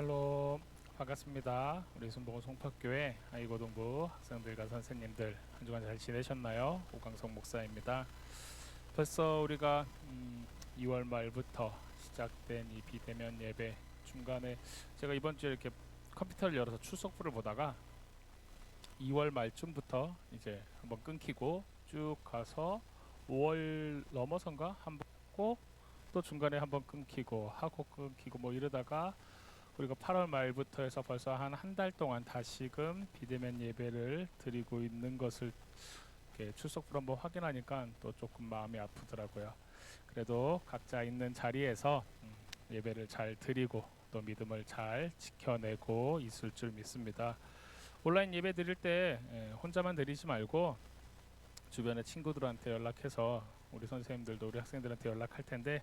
샬롬, 반갑습니다. 우리 순복음 송파교회 아이고동부 학생들과 선생님들 한 주간 잘 지내셨나요? 오광석 목사입니다. 벌써 우리가 2월 말부터 시작된 이 비대면 예배 중간에 제가 이번 주에 이렇게 컴퓨터를 열어서 출석부를 보다가 2월 말쯤부터 이제 한번 끊기고 쭉 가서 5월 넘어선가 한번 하고 또 중간에 한번 끊기고 하고 끊기고 뭐 이러다가 우리가 8월 말부터 해서 벌써 한 달 동안 다시금 비대면 예배를 드리고 있는 것을 이렇게 출석부를 한번 확인하니까 또 조금 마음이 아프더라고요. 그래도 각자 있는 자리에서 예배를 잘 드리고 또 믿음을 잘 지켜내고 있을 줄 믿습니다. 온라인 예배 드릴 때 혼자만 드리지 말고 주변의 친구들한테 연락해서 우리 선생님들도 우리 학생들한테 연락할 텐데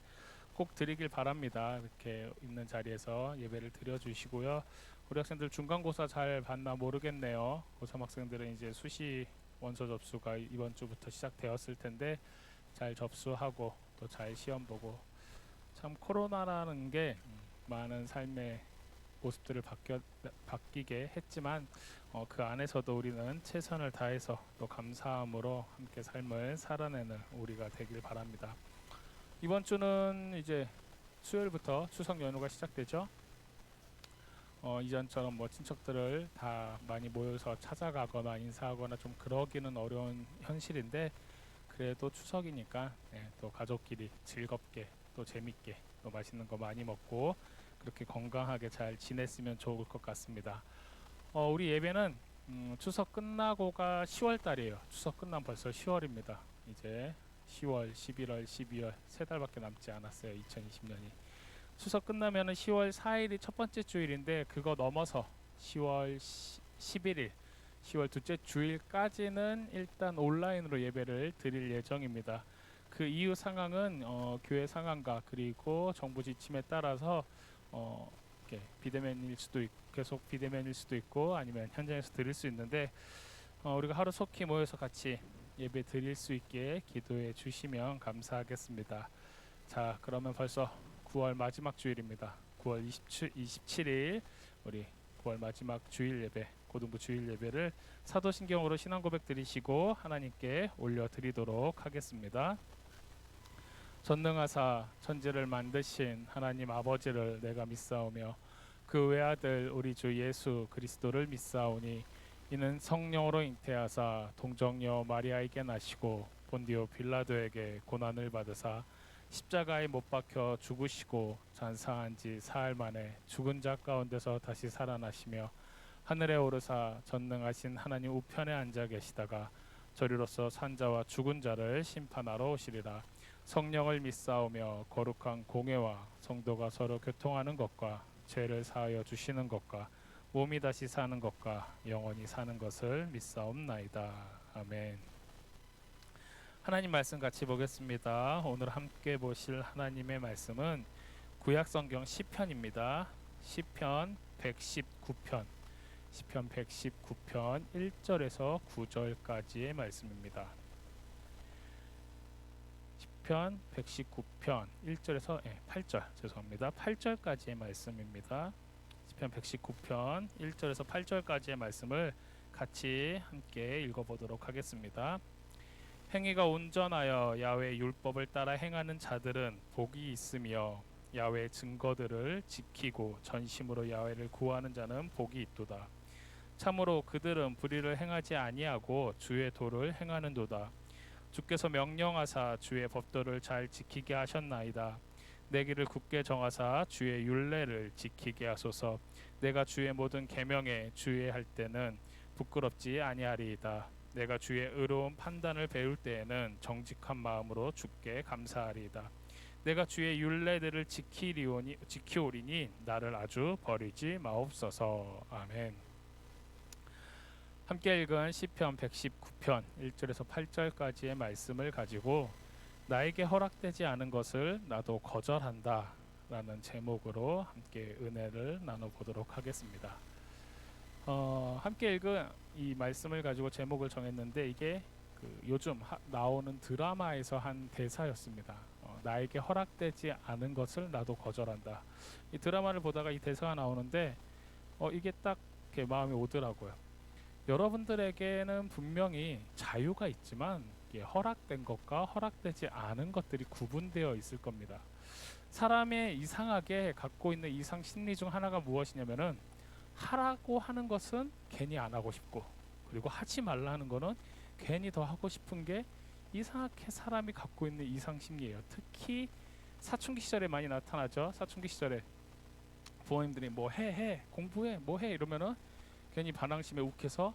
꼭 드리길 바랍니다. 이렇게 있는 자리에서 예배를 드려주시고요. 우리 학생들 중간고사 잘 봤나 모르겠네요. 고3 학생들은 이제 수시 원서 접수가 이번 주부터 시작되었을 텐데 잘 접수하고 또 잘 시험 보고 참 코로나라는 게 많은 삶의 모습들을 바뀌게 했지만 그 안에서도 우리는 최선을 다해서 또 감사함으로 함께 삶을 살아내는 우리가 되길 바랍니다. 이번 주는 이제 수요일부터 추석 연휴가 시작되죠. 이전처럼 뭐 친척들을 다 많이 모여서 찾아가거나 인사하거나 좀 그러기는 어려운 현실인데 그래도 추석이니까 또 가족끼리 즐겁게 또 재밌게 또 맛있는 거 많이 먹고 그렇게 건강하게 잘 지냈으면 좋을 것 같습니다. 우리 예배는 추석 끝나고가 10월 달이에요. 추석 끝나면 벌써 10월입니다. 이제 10월, 11월, 12월 세 달밖에 남지 않았어요. 2020년이. 추석 끝나면은 10월 4일이 첫 번째 주일인데 그거 넘어서 10월 11일, 10월 둘째 주일까지는 일단 온라인으로 예배를 드릴 예정입니다. 그 이후 상황은 교회 상황과 그리고 정부 지침에 따라서 이렇게 비대면일 수도 있고 계속 비대면일 수도 있고 아니면 현장에서 드릴 수 있는데 우리가 하루속히 모여서 같이 예배 드릴 수 있게 기도해 주시면 감사하겠습니다. 자, 그러면 벌써 9월 마지막 주일입니다. 9월 27일 우리 9월 마지막 주일 예배, 고등부 주일 예배를 사도신경으로 신앙 고백 드리시고 하나님께 올려드리도록 하겠습니다. 전능하사 천지를 만드신 하나님 아버지를 내가 믿사오며 그 외아들 우리 주 예수 그리스도를 믿사오니 이는 성령으로 잉태하사 동정녀 마리아에게 나시고 본디오 빌라도에게 고난을 받으사 십자가에 못 박혀 죽으시고 장사한 지 사흘 만에 죽은 자 가운데서 다시 살아나시며 하늘에 오르사 전능하신 하나님 우편에 앉아 계시다가 저리로서 산자와 죽은 자를 심판하러 오시리라. 성령을 믿사오며 거룩한 공회와 성도가 서로 교통하는 것과 죄를 사하여 주시는 것과 몸이 다시 사는 것과 영원히 사는 것을 믿사옵나이다. 아멘. 하나님 말씀 같이 보겠습니다. 오늘 함께 보실 하나님의 말씀은 구약성경 시편입니다. 시편 119편 119편 1절에서 9절까지의 말씀입니다. 시편 119편 1절에서 8절 죄송합니다. 8절까지의 말씀입니다. 시편 119편 1절에서 8절까지의 말씀을 같이 함께 읽어보도록 하겠습니다. 행위가 온전하여 야훼의 율법을 따라 행하는 자들은 복이 있으며 야훼의 증거들을 지키고 전심으로 야훼를 구하는 자는 복이 있도다. 참으로 그들은 불의를 행하지 아니하고 주의 도를 행하는도다. 주께서 명령하사 주의 법도를 잘 지키게 하셨나이다. 내 길을 굳게 정하사 주의 율례를 지키게 하소서. 내가 주의 모든 계명에 주의할 때는 부끄럽지 아니하리이다. 내가 주의 의로운 판단을 배울 때에는 정직한 마음으로 주께 감사하리이다. 내가 주의 율례들을 지키오리니 나를 아주 버리지 마옵소서. 아멘. 함께 읽은 시편 119편 1절에서 8절까지의 말씀을 가지고 나에게 허락되지 않은 것을 나도 거절한다 라는 제목으로 함께 은혜를 나눠보도록 하겠습니다. 함께 읽은 이 말씀을 가지고 제목을 정했는데 이게 요즘 나오는 드라마에서 한 대사였습니다. 나에게 허락되지 않은 것을 나도 거절한다. 이 드라마를 보다가 이 대사가 나오는데 이게 딱 이렇게 마음이 오더라고요. 여러분들에게는 분명히 자유가 있지만 이게 허락된 것과 허락되지 않은 것들이 구분되어 있을 겁니다. 사람의 이상하게 갖고 있는 이상 심리 중 하나가 무엇이냐면은 하라고 하는 것은 괜히 안 하고 싶고, 그리고 하지 말라 하는 거는 괜히 더 하고 싶은 게 이상하게 사람이 갖고 있는 이상 심리예요. 특히 사춘기 시절에 많이 나타나죠. 사춘기 시절에 부모님들이 뭐 해 공부해 뭐 해 이러면은 괜히 반항심에 욱해서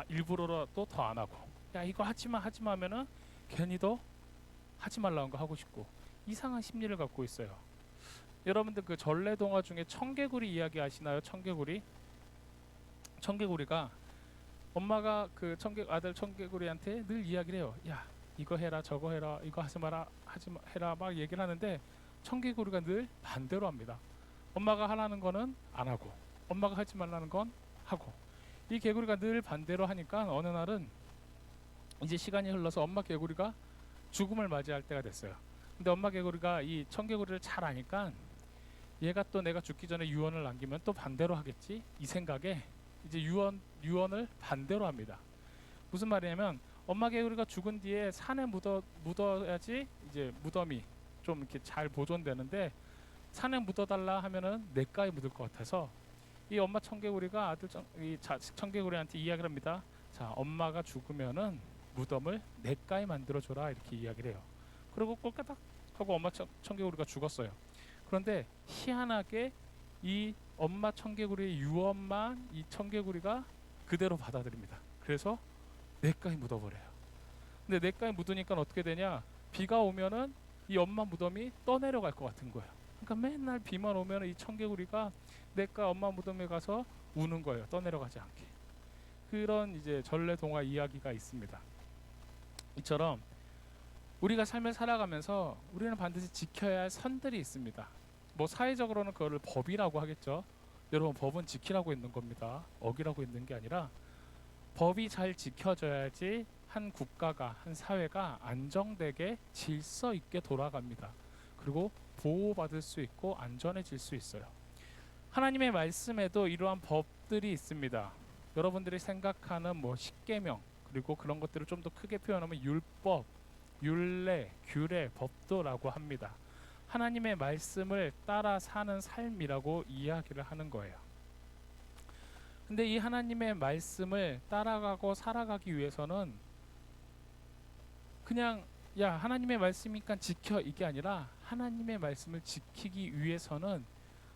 일부러라도 더 안 하고, 야 이거 하지마 하면은 괜히 더 하지 말라는 거 하고 싶고, 이상한 심리를 갖고 있어요. 여러분들 그 전래동화 중에 청개구리 이야기 아시나요? 청개구리가 엄마가 그 아들 청개구리한테 늘 이야기를 해요. 야 이거 해라 저거 해라 이거 하지 마라 해라 막 얘기를 하는데 청개구리가 늘 반대로 합니다. 엄마가 하라는 거는 안 하고 엄마가 하지 말라는 건 하고, 이 개구리가 늘 반대로 하니까 어느 날은 이제 시간이 흘러서 엄마 개구리가 죽음을 맞이할 때가 됐어요. 근데 엄마 개구리가 이 청개구리를 잘 아니까 얘가 또 내가 죽기 전에 유언을 남기면 또 반대로 하겠지, 이 생각에 이제 유언을 반대로 합니다. 무슨 말이냐면 엄마 개구리가 죽은 뒤에 산에 묻어야지 이제 무덤이 좀 이렇게 잘 보존되는데, 산에 묻어달라 하면은 냇가에 묻을 것 같아서 이 엄마 청개구리가 청개구리한테 이야기를 합니다. 자, 엄마가 죽으면은 무덤을 냇가에 만들어줘라 이렇게 이야기를 해요. 그리고 꼴까닥 하고 엄마 청개구리가 죽었어요. 그런데 희한하게 이 엄마 청개구리의 유언만 이 청개구리가 그대로 받아들입니다. 그래서 냇가에 묻어버려요. 근데 냇가에 묻으니까 어떻게 되냐, 비가 오면은 이 엄마 무덤이 떠내려갈 것 같은 거예요. 그러니까 맨날 비만 오면 이 청개구리가 냇가 엄마 무덤에 가서 우는 거예요. 떠내려가지 않게. 그런 이제 전래동화 이야기가 있습니다. 이처럼 우리가 삶을 살아가면서 우리는 반드시 지켜야 할 선들이 있습니다. 뭐 사회적으로는 그거를 법이라고 하겠죠. 여러분, 법은 지키라고 있는 겁니다. 어기라고 있는 게 아니라 법이 잘 지켜져야지 한 국가가, 한 사회가 안정되게 질서 있게 돌아갑니다. 그리고 보호받을 수 있고 안전해질 수 있어요. 하나님의 말씀에도 이러한 법들이 있습니다. 여러분들이 생각하는 뭐 십계명, 그리고 그런 것들을 좀 더 크게 표현하면 율법, 율례, 규례, 법도라고 합니다. 하나님의 말씀을 따라 사는 삶이라고 이야기를 하는 거예요. 근데 이 하나님의 말씀을 따라가고 살아가기 위해서는 그냥 야 하나님의 말씀이니까 지켜 이게 아니라, 하나님의 말씀을 지키기 위해서는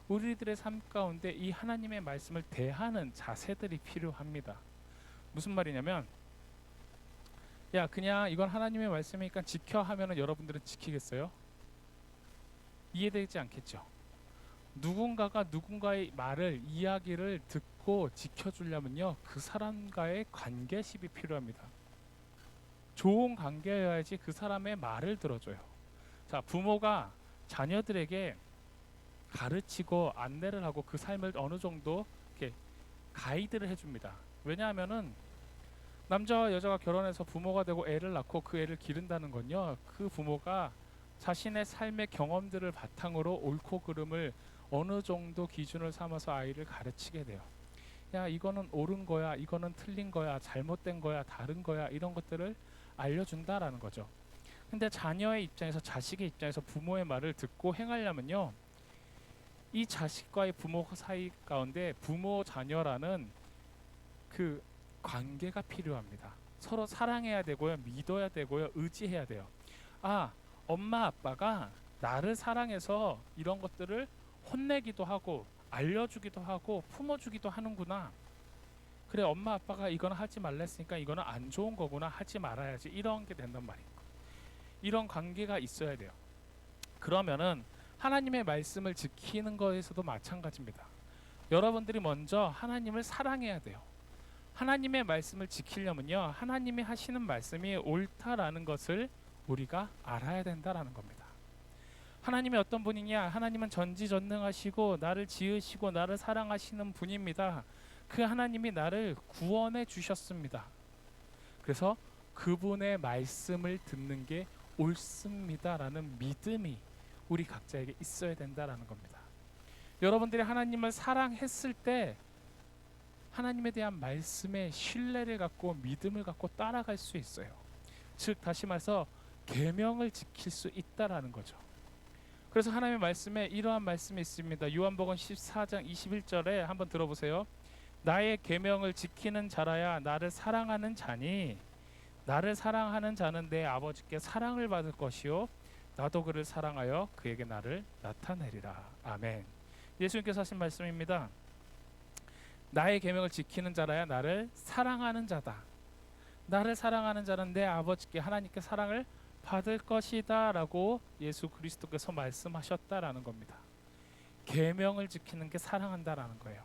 우리들의 삶 가운데 이 하나님의 말씀을 대하는 자세들이 필요합니다. 무슨 말이냐면, 야 그냥 이건 하나님의 말씀이니까 지켜 하면은 여러분들은 지키겠어요? 이해되지 않겠죠. 누군가가 누군가의 말을, 이야기를 듣고 지켜주려면요, 그 사람과의 관계십이 필요합니다. 좋은 관계여야지 그 사람의 말을 들어줘요. 자, 부모가 자녀들에게 가르치고 안내를 하고 그 삶을 어느 정도 이렇게 가이드를 해줍니다. 왜냐하면은 남자와 여자가 결혼해서 부모가 되고 애를 낳고 그 애를 기른다는 건요, 그 부모가 자신의 삶의 경험들을 바탕으로 옳고 그름을 어느 정도 기준을 삼아서 아이를 가르치게 돼요. 야 이거는 옳은 거야, 이거는 틀린 거야, 잘못된 거야, 다른 거야, 이런 것들을 알려준다라는 거죠. 근데 자녀의 입장에서, 자식의 입장에서 부모의 말을 듣고 행하려면요, 이 자식과의 부모 사이 가운데 부모 자녀라는 그 관계가 필요합니다. 서로 사랑해야 되고요, 믿어야 되고요, 의지해야 돼요. 아, 엄마 아빠가 나를 사랑해서 이런 것들을 혼내기도 하고 알려주기도 하고 품어주기도 하는구나. 그래, 엄마 아빠가 이거는 하지 말라 했으니까 이거는 안 좋은 거구나, 하지 말아야지, 이런 게 된단 말이에요. 이런 관계가 있어야 돼요. 그러면은 하나님의 말씀을 지키는 것에서도 마찬가지입니다. 여러분들이 먼저 하나님을 사랑해야 돼요. 하나님의 말씀을 지키려면요, 하나님이 하시는 말씀이 옳다라는 것을 우리가 알아야 된다라는 겁니다. 하나님이 어떤 분이냐? 하나님은 전지전능하시고 나를 지으시고 나를 사랑하시는 분입니다. 그 하나님이 나를 구원해 주셨습니다. 그래서 그분의 말씀을 듣는 게 옳습니다라는 믿음이 우리 각자에게 있어야 된다라는 겁니다. 여러분들이 하나님을 사랑했을 때 하나님에 대한 말씀에 신뢰를 갖고 믿음을 갖고 따라갈 수 있어요. 즉 다시 말해서 계명을 지킬 수 있다라는 거죠. 그래서 하나님의 말씀에 이러한 말씀이 있습니다. 요한복음 14장 21절에 한번 들어보세요. 나의 계명을 지키는 자라야 나를 사랑하는 자니 나를 사랑하는 자는 내 아버지께 사랑을 받을 것이요 나도 그를 사랑하여 그에게 나를 나타내리라. 아멘. 예수님께서 하신 말씀입니다. 나의 계명을 지키는 자라야 나를 사랑하는 자다. 나를 사랑하는 자는 내 아버지께 하나님께 사랑을 받을 것이다 라고 예수 그리스도께서 말씀하셨다라는 겁니다. 계명을 지키는 게 사랑한다라는 거예요.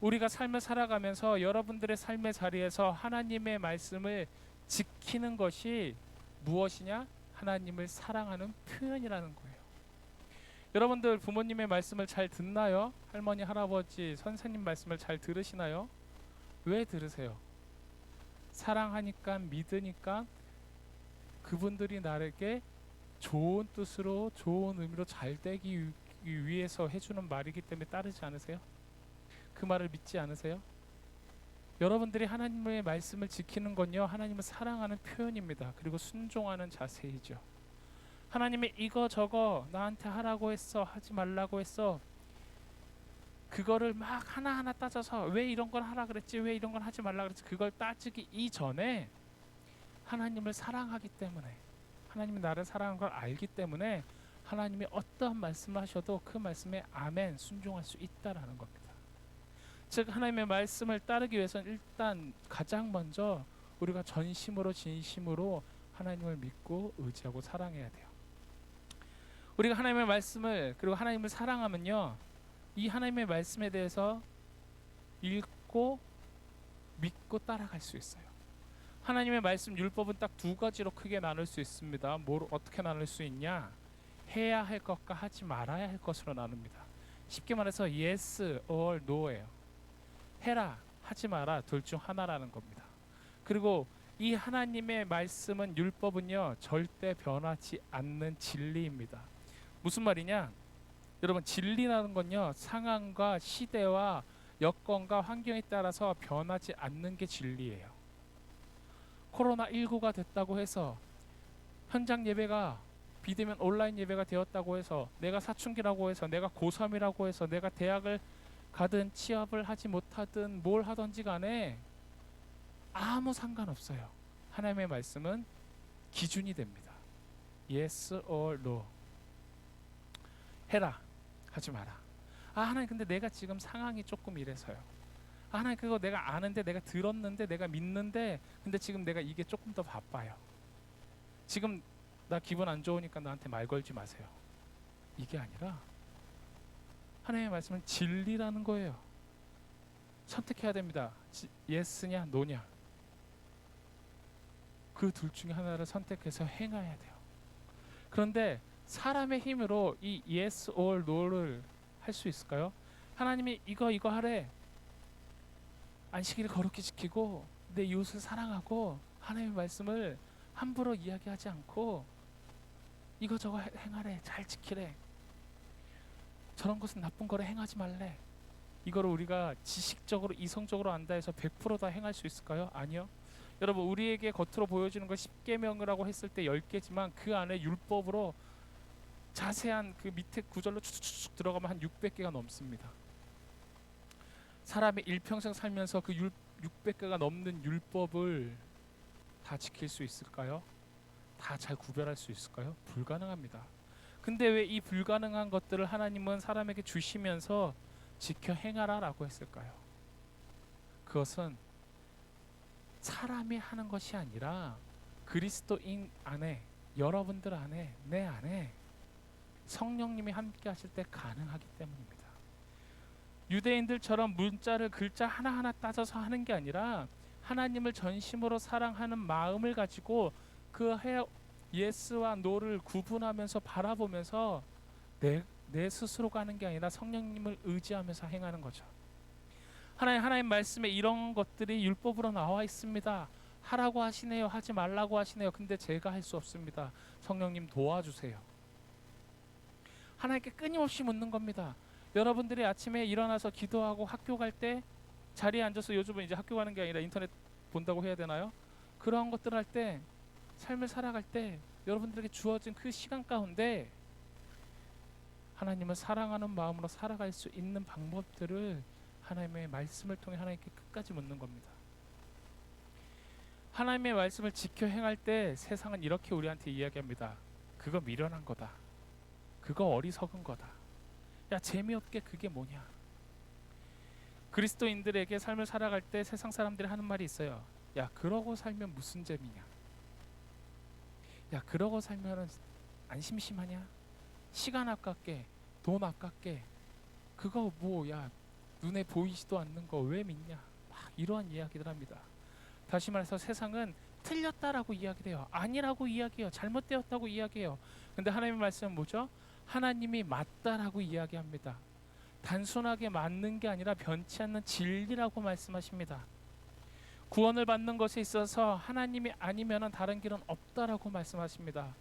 우리가 삶을 살아가면서 여러분들의 삶의 자리에서 하나님의 말씀을 지키는 것이 무엇이냐? 하나님을 사랑하는 표현이라는 거예요. 여러분들 부모님의 말씀을 잘 듣나요? 할머니, 할아버지, 선생님 말씀을 잘 들으시나요? 왜 들으세요? 사랑하니까, 믿으니까 그분들이 나에게 좋은 뜻으로 좋은 의미로 잘 되기 위해서 해주는 말이기 때문에 따르지 않으세요? 그 말을 믿지 않으세요? 여러분들이 하나님의 말씀을 지키는 건요 하나님을 사랑하는 표현입니다. 그리고 순종하는 자세이죠. 하나님이 이거 저거 나한테 하라고 했어, 하지 말라고 했어, 그거를 막 하나하나 따져서 왜 이런 걸 하라 그랬지, 왜 이런 걸 하지 말라 그랬지, 그걸 따지기 이전에 하나님을 사랑하기 때문에, 하나님이 나를 사랑하는 걸 알기 때문에 하나님이 어떠한 말씀을 하셔도 그 말씀에 아멘 순종할 수 있다라는 겁니다. 즉 하나님의 말씀을 따르기 위해서는 일단 가장 먼저 우리가 전심으로 진심으로 하나님을 믿고 의지하고 사랑해야 돼요. 우리가 하나님의 말씀을 그리고 하나님을 사랑하면요 이 하나님의 말씀에 대해서 읽고 믿고 따라갈 수 있어요. 하나님의 말씀 율법은 딱 두 가지로 크게 나눌 수 있습니다. 뭘 어떻게 나눌 수 있냐? 해야 할 것과 하지 말아야 할 것으로 나눕니다. 쉽게 말해서 yes or no예요. 해라, 하지 마라, 둘 중 하나라는 겁니다. 그리고 이 하나님의 말씀은 율법은요 절대 변하지 않는 진리입니다. 무슨 말이냐? 여러분 진리라는 건요 상황과 시대와 여건과 환경에 따라서 변하지 않는 게 진리예요. 코로나19가 됐다고 해서 현장 예배가 비대면 온라인 예배가 되었다고 해서 내가 사춘기라고 해서 내가 고3이라고 해서 내가 대학을 가든 취업을 하지 못하든 뭘 하든지 간에 아무 상관없어요. 하나님의 말씀은 기준이 됩니다. Yes or no. 해라, 하지 마라. 아 하나님 근데 내가 지금 상황이 조금 이래서요. 아 하나님 그거 내가 아는데 내가 들었는데 내가 믿는데 근데 지금 내가 이게 조금 더 바빠요. 지금 나 기분 안 좋으니까 나한테 말 걸지 마세요. 이게 아니라 하나님의 말씀은 진리라는 거예요. 선택해야 됩니다. 예스냐 노냐. 그 둘 중에 하나를 선택해서 행해야 돼요. 그런데 사람의 힘으로 이 yes or no를 할 수 있을까요? 하나님이 이거 하래. 안식일을 거룩히 지키고 내 이웃을 사랑하고 하나님의 말씀을 함부로 이야기하지 않고 이거 저거 행하래, 잘 지키래, 저런 것은 나쁜 거를 행하지 말래. 이거를 우리가 지식적으로 이성적으로 안다 해서 100% 다 행할 수 있을까요? 아니요. 여러분 우리에게 겉으로 보여지는 거 10계명이라고 했을 때 10개지만 그 안에 율법으로 자세한 그 밑에 구절로 쭉쭉 들어가면 한 600개가 넘습니다. 사람이 일평생 살면서 그 600개가 넘는 율법을 다 지킬 수 있을까요? 다 잘 구별할 수 있을까요? 불가능합니다. 근데 왜 이 불가능한 것들을 하나님은 사람에게 주시면서 지켜 행하라라고 했을까요? 그것은 사람이 하는 것이 아니라 그리스도인 안에, 여러분들 안에, 내 안에 성령님이 함께 하실 때 가능하기 때문입니다. 유대인들처럼 문자를 글자 하나하나 따져서 하는 게 아니라 하나님을 전심으로 사랑하는 마음을 가지고 그 예스와 노를 구분하면서 바라보면서 내 스스로가 하는 게 아니라 성령님을 의지하면서 행하는 거죠. 하나님 말씀에 이런 것들이 율법으로 나와 있습니다 하라고 하시네요. 하지 말라고 하시네요. 근데 제가 할 수 없습니다. 성령님 도와주세요. 하나님께 끊임없이 묻는 겁니다. 여러분들이 아침에 일어나서 기도하고 학교 갈 때 자리에 앉아서, 요즘은 이제 학교 가는 게 아니라 인터넷 본다고 해야 되나요? 그러한 것들 할 때, 삶을 살아갈 때 여러분들에게 주어진 그 시간 가운데 하나님을 사랑하는 마음으로 살아갈 수 있는 방법들을 하나님의 말씀을 통해 하나님께 끝까지 묻는 겁니다. 하나님의 말씀을 지켜 행할 때 세상은 이렇게 우리한테 이야기합니다. 그거 미련한 거다. 그거 어리석은 거다. 야, 재미없게 그게 뭐냐. 그리스도인들에게 삶을 살아갈 때 세상 사람들이 하는 말이 있어요. 야, 그러고 살면 무슨 재미냐. 야, 그러고 살면은 안 심심하냐. 시간 아깝게, 돈 아깝게, 그거 뭐야, 눈에 보이지도 않는 거 왜 믿냐. 막 이러한 이야기들 합니다. 다시 말해서 세상은 틀렸다라고 이야기해요. 아니라고 이야기해요. 잘못되었다고 이야기해요. 근데 하나님의 말씀은 뭐죠? 하나님이 맞다라고 이야기합니다. 단순하게 맞는 게 아니라 변치 않는 진리라고 말씀하십니다. 구원을 받는 것에 있어서 하나님이 아니면 다른 길은 없다라고 말씀하십니다.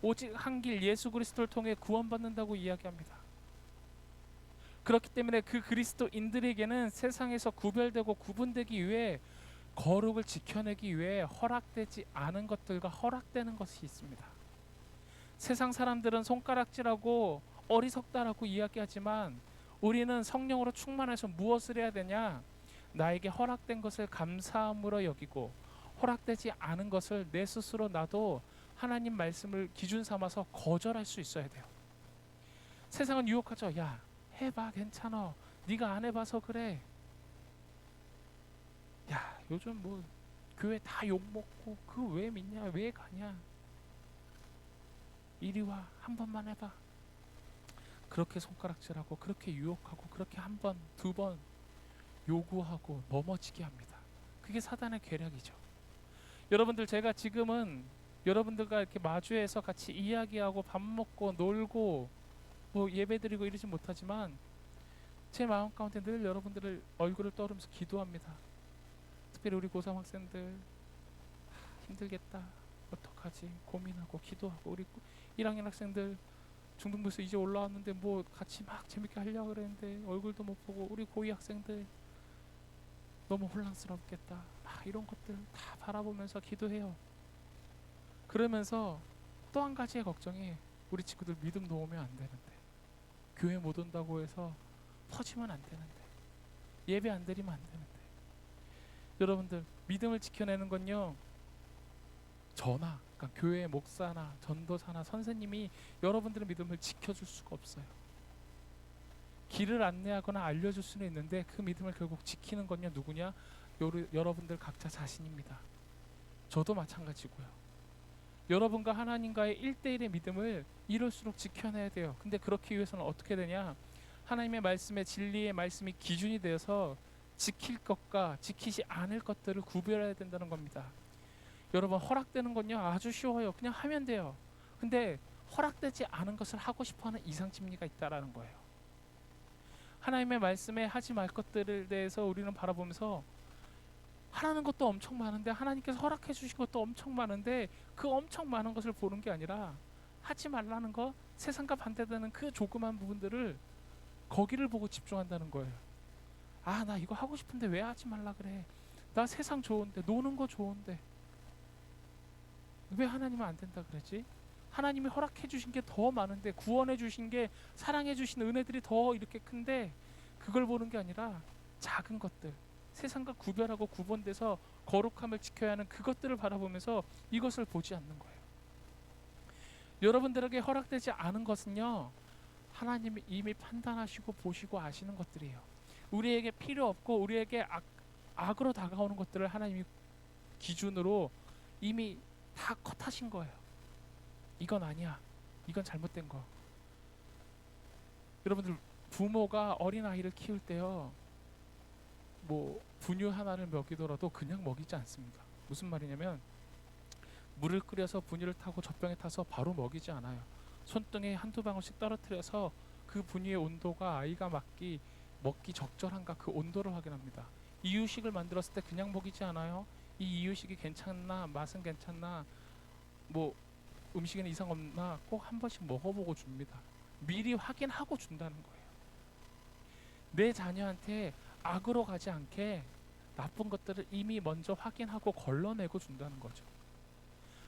오직 한 길 예수 그리스도를 통해 구원받는다고 이야기합니다. 그렇기 때문에 그 그리스도인들에게는 세상에서 구별되고 구분되기 위해, 거룩을 지켜내기 위해 허락되지 않은 것들과 허락되는 것이 있습니다. 세상 사람들은 손가락질하고 어리석다라고 이야기하지만 우리는 성령으로 충만해서 무엇을 해야 되냐? 나에게 허락된 것을 감사함으로 여기고 허락되지 않은 것을 내 스스로 나도 하나님 말씀을 기준 삼아서 거절할 수 있어야 돼요. 세상은 유혹하죠. 야, 해봐, 괜찮아. 네가 안 해봐서 그래. 야, 요즘 뭐 교회 다 욕먹고 그 왜 믿냐, 왜 가냐. 이리 와, 한 번만 해봐. 그렇게 손가락질하고 그렇게 유혹하고 그렇게 한 번, 두 번 요구하고 넘어지게 합니다. 그게 사단의 계략이죠. 여러분들, 제가 지금은 여러분들과 이렇게 마주해서 같이 이야기하고 밥 먹고 놀고 뭐 예배드리고 이러지 못하지만 제 마음 가운데 늘 여러분들을 얼굴을 떠오르면서 기도합니다. 특별히 우리 고3 학생들 힘들겠다, 어떡하지 고민하고 기도하고, 우리 1학년 학생들 중등부에서 이제 올라왔는데 뭐 같이 막 재밌게 하려고 그랬는데 얼굴도 못 보고, 우리 고2 학생들 너무 혼란스럽겠다, 막 이런 것들 다 바라보면서 기도해요. 그러면서 또 한 가지의 걱정이, 우리 친구들 믿음 놓으면 안 되는데, 교회 못 온다고 해서 퍼지면 안 되는데, 예배 안 드리면 안 되는데. 여러분들, 믿음을 지켜내는 건요, 저나, 그러니까 교회 목사나 전도사나 선생님이 여러분들의 믿음을 지켜줄 수가 없어요. 길을 안내하거나 알려줄 수는 있는데 그 믿음을 결국 지키는 건요, 누구냐? 여러분들 각자 자신입니다. 저도 마찬가지고요. 여러분과 하나님과의 1대1의 믿음을 이럴수록 지켜내야 돼요. 근데 그렇기 위해서는 어떻게 되냐? 하나님의 말씀의 진리의 말씀이 기준이 되어서 지킬 것과 지키지 않을 것들을 구별해야 된다는 겁니다. 여러분, 허락되는 건요 아주 쉬워요. 그냥 하면 돼요. 근데 허락되지 않은 것을 하고 싶어하는 이상 심리가 있다라는 거예요. 하나님의 말씀에 하지 말 것들에 대해서 우리는 바라보면서, 하라는 것도 엄청 많은데, 하나님께서 허락해 주신 것도 엄청 많은데, 그 엄청 많은 것을 보는 게 아니라 하지 말라는 거, 세상과 반대되는 그 조그만 부분들을, 거기를 보고 집중한다는 거예요. 아, 나 이거 하고 싶은데 왜 하지 말라 그래. 나 세상 좋은데, 노는 거 좋은데 왜 하나님은 안 된다 그러지? 하나님이 허락해 주신 게 더 많은데, 구원해 주신 게, 사랑해 주신 은혜들이 더 이렇게 큰데, 그걸 보는 게 아니라 작은 것들, 세상과 구별하고 구분돼서 거룩함을 지켜야 하는 그것들을 바라보면서 이것을 보지 않는 거예요. 여러분들에게 허락되지 않은 것은요, 하나님이 이미 판단하시고 보시고 아시는 것들이에요. 우리에게 필요 없고 우리에게 악으로 다가오는 것들을 하나님이 기준으로 이미 다 컷하신 거예요. 이건 아니야, 이건 잘못된 거. 여러분들, 부모가 어린아이를 키울 때요, 뭐 분유 하나를 먹이더라도 그냥 먹이지 않습니다. 무슨 말이냐면, 물을 끓여서 분유를 타고 젖병에 타서 바로 먹이지 않아요. 손등에 한두 방울씩 떨어뜨려서 그 분유의 온도가 아이가 먹기 적절한가, 그 온도를 확인합니다. 이유식을 만들었을 때 그냥 먹이지 않아요. 이 이유식이 괜찮나, 맛은 괜찮나, 뭐 음식에는 이상 없나 꼭 한 번씩 먹어보고 줍니다. 미리 확인하고 준다는 거예요. 내 자녀한테 악으로 가지 않게 나쁜 것들을 이미 먼저 확인하고 걸러내고 준다는 거죠.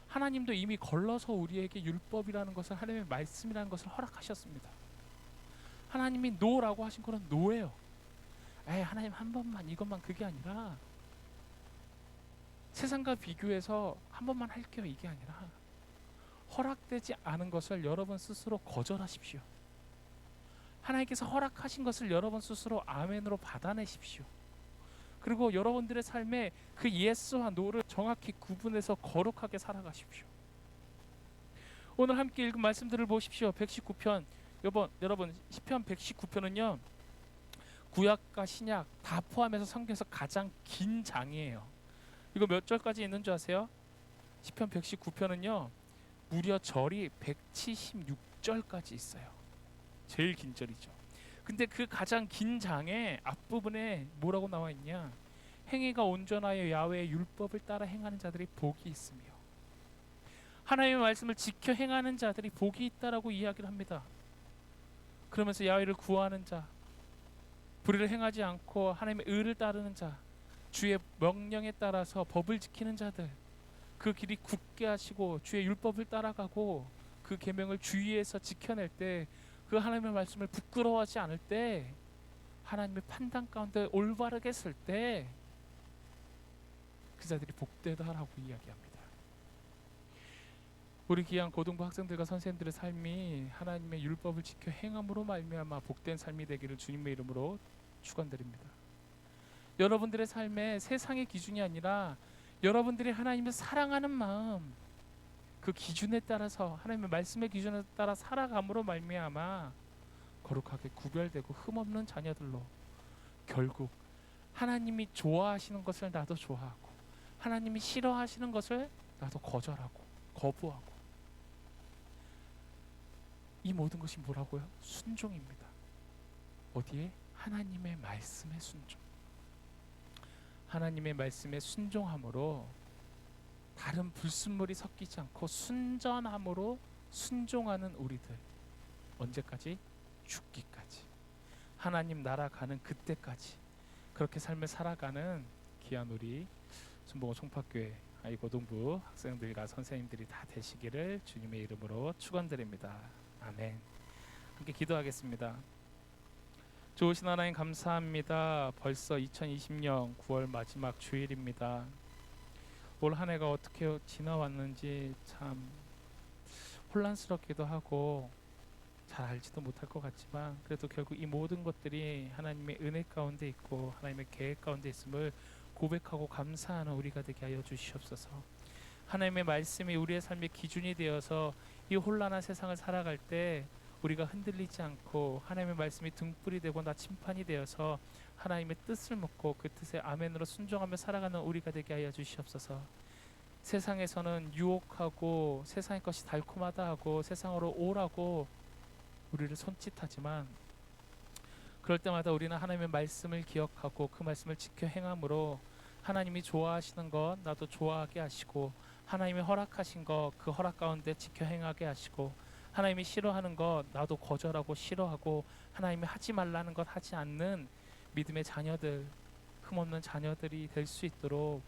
하나님도 이미 걸러서 우리에게 율법이라는 것을, 하나님의 말씀이라는 것을 허락하셨습니다. 하나님이 노라고 하신 거는 노예요. 에이, 하나님 한 번만, 이것만, 그게 아니라 세상과 비교해서 한 번만 할게요, 이게 아니라 허락되지 않은 것을 여러분 스스로 거절하십시오. 하나님께서 허락하신 것을 여러분 스스로 아멘으로 받아내십시오. 그리고 여러분들의 삶에 그 예스와 노를 정확히 구분해서 거룩하게 살아가십시오. 오늘 함께 읽은 말씀들을 보십시오. 119편, 여러분 시편 119편은요 구약과 신약 다 포함해서 성경에서 가장 긴 장이에요. 이거 몇 절까지 있는 줄 아세요? 시편 119편은요 무려 절이 176절까지 있어요. 제일 긴 절이죠. 근데 그 가장 긴 장의 앞부분에 뭐라고 나와 있냐? 행위가 온전하여 야훼의 율법을 따라 행하는 자들이 복이 있으며, 하나님의 말씀을 지켜 행하는 자들이 복이 있다라고 이야기를 합니다. 그러면서 야훼를 구하는 자, 불의를 행하지 않고 하나님의 의를 따르는 자, 주의 명령에 따라서 법을 지키는 자들, 그 길이 굳게 하시고 주의 율법을 따라가고 그 계명을 주의해서 지켜낼 때, 그 하나님의 말씀을 부끄러워하지 않을 때, 하나님의 판단 가운데 올바르게 쓸 때 그 자들이 복되다라고 이야기합니다. 우리 귀한 고등부 학생들과 선생님들의 삶이 하나님의 율법을 지켜 행함으로 말미암아 복된 삶이 되기를 주님의 이름으로 축원드립니다. 여러분들의 삶에 세상의 기준이 아니라 여러분들이 하나님을 사랑하는 마음, 그 기준에 따라서, 하나님의 말씀의 기준에 따라 살아감으로 말미암아 거룩하게 구별되고 흠없는 자녀들로, 결국 하나님이 좋아하시는 것을 나도 좋아하고 하나님이 싫어하시는 것을 나도 거절하고 거부하고, 이 모든 것이 뭐라고요? 순종입니다. 어디에? 하나님의 말씀에 순종. 하나님의 말씀에 순종함으로, 다른 불순물이 섞이지 않고 순전함으로 순종하는 우리들, 언제까지? 죽기까지, 하나님 나라 가는 그때까지 그렇게 삶을 살아가는 귀한 우리 순복음 송파교회 아이고등부 학생들과 선생님들이 다 되시기를 주님의 이름으로 축원드립니다. 아멘. 함께 기도하겠습니다. 좋으신 하나님 감사합니다. 벌써 2020년 9월 마지막 주일입니다. 올 한 해가 어떻게 지나왔는지 참 혼란스럽기도 하고 잘 알지도 못할 것 같지만, 그래도 결국 이 모든 것들이 하나님의 은혜 가운데 있고 하나님의 계획 가운데 있음을 고백하고 감사하는 우리가 되게 하여 주시옵소서. 하나님의 말씀이 우리의 삶의 기준이 되어서 이 혼란한 세상을 살아갈 때 우리가 흔들리지 않고, 하나님의 말씀이 등불이 되고 나침판이 되어서 하나님의 뜻을 묻고 그 뜻에 아멘으로 순종하며 살아가는 우리가 되게 하여 주시옵소서. 세상에서는 유혹하고 세상의 것이 달콤하다 하고 세상으로 오라고 우리를 손짓하지만, 그럴 때마다 우리는 하나님의 말씀을 기억하고 그 말씀을 지켜 행함으로 하나님이 좋아하시는 것 나도 좋아하게 하시고, 하나님이 허락하신 것 그 허락 가운데 지켜 행하게 하시고, 하나님이 싫어하는 것 나도 거절하고 싫어하고 하나님이 하지 말라는 것 하지 않는 믿음의 자녀들, 흠없는 자녀들이 될 수 있도록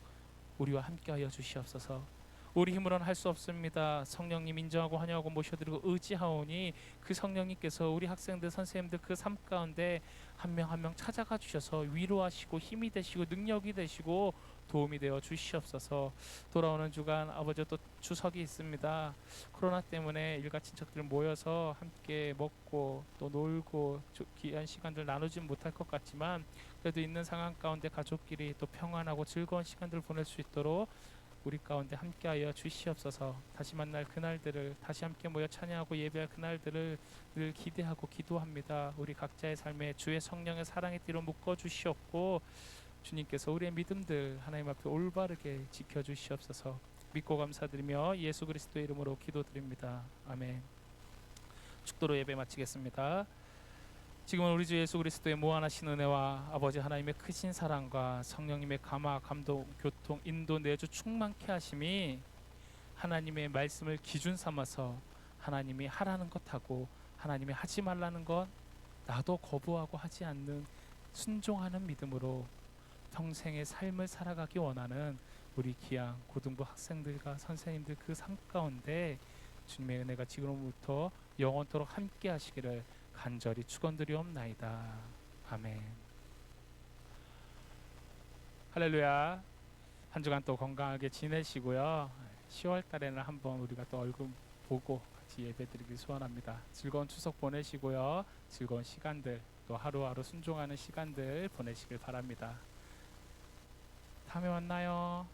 우리와 함께하여 주시옵소서. 우리 힘으로는 할 수 없습니다. 성령님 인정하고 환영하고 모셔드리고 의지하오니 그 성령님께서 우리 학생들 선생님들 그 삶 가운데 한 명 한 명 찾아가 주셔서 위로하시고 힘이 되시고 능력이 되시고 도움이 되어 주시옵소서. 돌아오는 주간 아버지 또 추석이 있습니다. 코로나 때문에 일가 친척들 모여서 함께 먹고 또 놀고 귀한 시간들 나누진 못할 것 같지만, 그래도 있는 상황 가운데 가족끼리 또 평안하고 즐거운 시간들을 보낼 수 있도록 우리 가운데 함께하여 주시옵소서. 다시 만날 그날들을, 다시 함께 모여 찬양하고 예배할 그날들을 늘 기대하고 기도합니다. 우리 각자의 삶에 주의 성령의 사랑의 띠로 묶어 주시옵고, 주님께서 우리의 믿음들 하나님 앞에 올바르게 지켜 주시옵소서. 믿고 감사드리며 예수 그리스도의 이름으로 기도드립니다. 아멘. 축도로 예배 마치겠습니다. 지금은 우리 주 예수 그리스도의 무한하신 은혜와 아버지 하나님의 크신 사랑과 성령님의 감화, 감동, 교통, 인도, 내주 충만케 하심이 하나님의 말씀을 기준 삼아서 하나님이 하라는 것 하고 하나님이 하지 말라는 것 나도 거부하고 하지 않는 순종하는 믿음으로 평생의 삶을 살아가기 원하는 우리 귀한 고등부 학생들과 선생님들 그 삶 가운데 주님의 은혜가 지금부터 영원토록 함께 하시기를 간절히 축원드리옵나이다. 아멘. 할렐루야. 한 주간 또 건강하게 지내시고요. 10월 달에는 한번 우리가 또 얼굴 보고 같이 예배드리길 소원합니다. 즐거운 추석 보내시고요. 즐거운 시간들 또 하루하루 순종하는 시간들 보내시길 바랍니다. 다음에 만나요.